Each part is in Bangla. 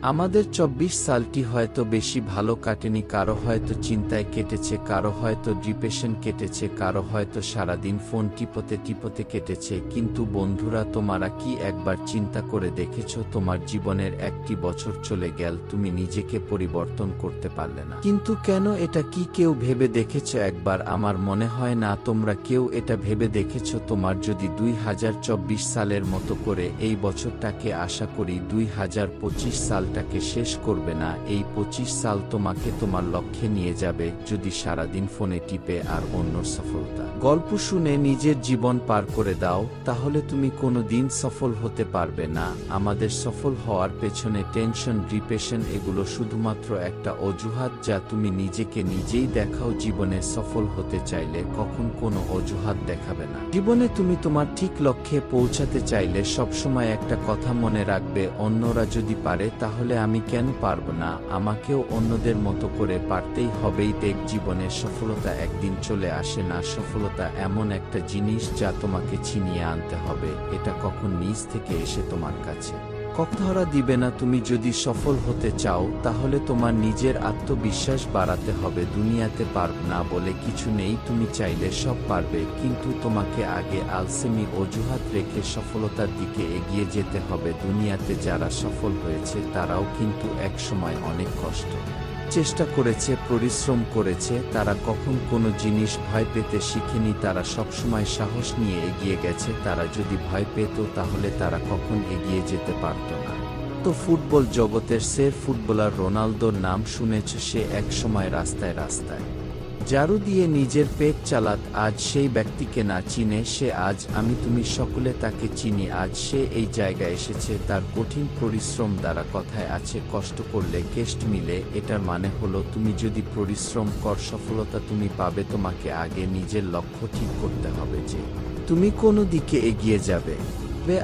আমাদের ২৪ সালটি হয়তো বেশি ভালো কাটেনি, কারো হয়তো চিন্তায় কেটেছে, কারো হয়তো ডিপ্রেশন কেটেছে, কারো হয়তো সারাদিন ফোন টিপতে টিপতে কেটেছে। কিন্তু বন্ধুরা, তোমরা কি একবার চিন্তা করে দেখেছ তোমার জীবনের একটি বছর চলে গেল, তুমি নিজেকে পরিবর্তন করতে পারলে না? কিন্তু কেন? এটা কি কেউ ভেবে দেখেছ একবার? আমার মনে হয় না তোমরা কেউ এটা ভেবে দেখেছ। তোমার যদি ২০২৪ সালের মতো করে এই বছরটাকে, আশা করি ২০২৫ সাল টাকে শেষ করবে না। এই ২৫ সাল তোমাকে তোমার লক্ষ্যে নিয়ে যাবে। যদি সারাদিন ফোনে টিপে আর অন্য সফলতা গল্প শুনে নিজের জীবন পার করে দাও, তাহলে তুমি কোনো দিন সফল হতে পারবে না। আমাদের সফল হওয়ার পেছনে টেনশন, ডিপ্রেশন, এগুলো শুধুমাত্র একটা অজুহাত যা তুমি নিজেকে নিজেই দেখাও। জীবনে সফল হতে চাইলে কখন কোনো অজুহাত দেখাবে না। জীবনে তুমি তোমার ঠিক লক্ষ্যে পৌঁছাতে চাইলে সবসময় একটা কথা মনে রাখবে, অন্যরা যদি পারে তাহলে আমি কেন পারবো না? আমাকেও অন্যদের মতো করে পারতেই হবেই। দেখ, জীবনে সফলতা একদিন চলে আসে না। সফলতা এমন একটা জিনিস যা তোমাকে ছিনিয়ে আনতে হবে। এটা কখন নিজ থেকে এসে তোমার কাছে ধরা দিবে না। তুমি যদি সফল হতে চাও তাহলে তোমার নিজের আত্মবিশ্বাস বাড়াতে হবে। দুনিয়াতে পারব না বলে কিছু নেই, তুমি চাইলে সব পারবে। কিন্তু তোমাকে আগে আলসেমি, অজুহাত রেখে সফলতার দিকে এগিয়ে যেতে হবে। দুনিয়াতে যারা সফল হয়েছে তারাও কিন্তু একসময় অনেক কষ্ট চেষ্টা করেছে, পরিশ্রম করেছে। তারা কখন কোনো জিনিস ভয় পেতে শিখেনি, তারা সবসময় সাহস নিয়ে এগিয়ে গেছে। তারা যদি ভয় পেত তাহলে তারা কখন এগিয়ে যেতে পারত না। তো ফুটবল জগতের সেরা ফুটবলার রোনালদোর নাম শুনেছ? সে এক সময় রাস্তায় রাস্তায় ঝাড়ু দিয়ে নিজের পেট চালাত। আজ সেই ব্যক্তিকে না চিনে সে? আজ আমি তুমি সকলে তাকে চিনি। আজ সে এই জায়গায় এসেছে তার কঠিন পরিশ্রম দ্বারা। কথায় আছে, কষ্ট করলে কেষ্ট মিলে। এটার মানে হলো, তুমি যদি পরিশ্রম কর সফলতা তুমি পাবে। তোমাকে আগে নিজের লক্ষ্য ঠিক করতে হবে যে তুমি কোন দিকে এগিয়ে যাবে,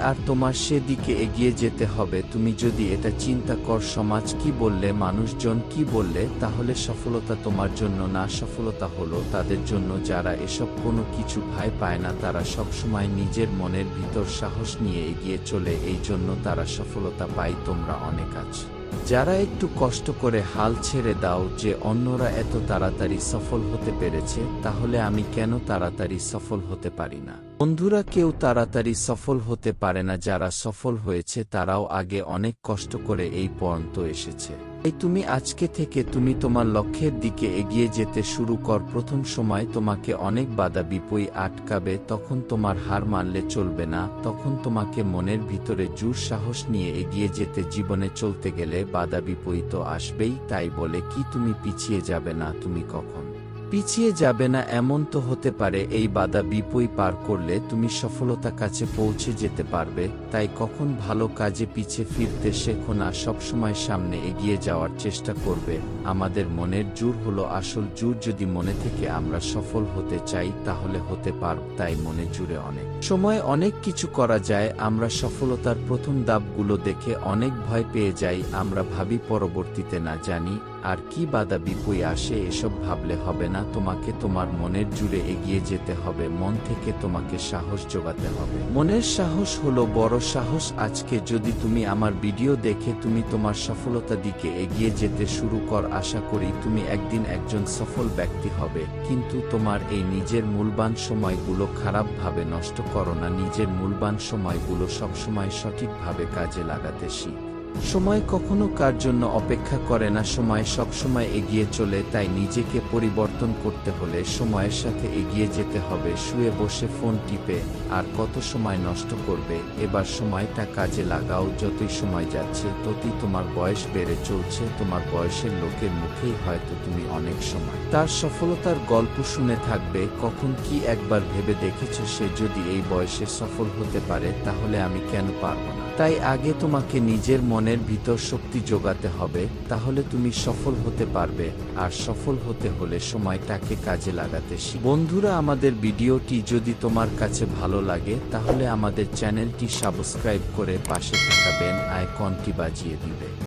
আর তোমার সে দিকে এগিয়ে যেতে হবে। তুমি যদি এটা চিন্তা কর সমাজ কি বললে, মানুষজন কি বললে, তাহলে সফলতা তোমার জন্য না। সফলতা হলো তাদের জন্য যারা এসব কোনো কিছু ভয় পায় না। তারা সবসময় নিজের মনের ভিতর সাহস নিয়ে এগিয়ে চলে, এই জন্য তারা সফলতা পায়। তোমরা অনেক আছো যারা একটু কষ্ট করে হাল ছেড়ে দাও যে অন্যরা এত তাড়াতাড়ি সফল হতে পেরেছে, তাহলে আমি কেন তাড়াতাড়ি সফল হতে পারি না? বন্ধুরা, কেউ তাড়াতাড়ি সফল হতে পারে না। যারা সফল হয়েছে তারাও আগে অনেক কষ্ট করে এই পর্যন্ত এসেছে। এই তুমি আজকে থেকে তুমি তোমার লক্ষ্যের দিকে এগিয়ে যেতে শুরু কর। প্রথম সময় তোমাকে অনেক বাধা বিপত্তি আটকাবে, তখন তোমার হার মানলে চলবে না। তখন তোমাকে মনের ভিতরে জোর সাহস নিয়ে এগিয়ে যেতে। জীবনে চলতে গেলে বাধা বিপত্তি তো আসবেই, তাই বলে কি তুমি পিছিয়ে যাবে না? তুমি কখন পিছিয়ে যাবে না এমন তো হতে পারে এই বাধা বিপত্তি পার করলে তুমি সফলতা কাছে পৌঁছে যেতে পারবে। তাই কখন ভালো কাজে পিছিয়ে ফিরতে শেখো না, সবসময় সামনে এগিয়ে যাওয়ার চেষ্টা করবে। আমাদের মনের জোর হলো আসল জোর। যদি মনে থেকে আমরা সফল হতে চাই তাহলে হতে পারব। তাই মনে জুড়ে অনেক সময় অনেক কিছু করা যায়। আমরা সফলতার প্রথম ধাপগুলো দেখে অনেক ভয় পেয়ে যাই। আমরা ভাবি পরবর্তীতে না জানি আর কি বাধা বিপত্তি আসে। এসব ভাবলে হবে না, তোমাকে তোমার মনের জুড়ে এগিয়ে যেতে হবে। মন থেকে তোমাকে সাহস জোগাতে হবে। মনের সাহস হলো বড় সাহস। আজকে যদি তুমি আমার ভিডিও দেখে তুমি তোমার সফলতা দিকে এগিয়ে যেতে শুরু কর, আশা করি তুমি একদিন একজন সফল ব্যক্তি হবে। কিন্তু তোমার এই নিজের মূল্যবান সময়গুলো খারাপভাবে নষ্ট করো না। নিজের মূল্যবান সময়গুলো সবসময় সঠিকভাবে কাজে লাগাতে শিখ। সময় কখনো কার জন্য অপেক্ষা করে না, সময় সবসময় এগিয়ে চলে। তাই নিজেকে পরিবর্তন করতে হলে সময়ের সাথে এগিয়ে যেতে হবে। শুয়ে বসে ফোন টিপে আর কত সময় নষ্ট করবে? এবার সময়টা কাজে লাগাও। যতই সময় যাচ্ছে ততই তোমার বয়স বেড়ে চলছে। তোমার বয়সের লোকের মুখেই হয়তো তুমি অনেক সময় তার সফলতার গল্প শুনে থাকবে। কখন কি একবার ভেবে দেখেছ সে যদি এই বয়সে সফল হতে পারে তাহলে আমি কেন পারবো না? তাই আগে তোমাকে নিজের মনের ভিতর শক্তি যোগাতে হবে, তাহলে তুমি সফল হতে পারবে। আর সফল হতে হলে সময়টাকে কাজে লাগাতে শিখ। বন্ধুরা, আমাদের ভিডিওটি যদি তোমার কাছে ভালো লাগে তাহলে আমাদের চ্যানেলটি সাবস্ক্রাইব করে পাশে থাকা বেল আইকনটি বাজিয়ে দিবে।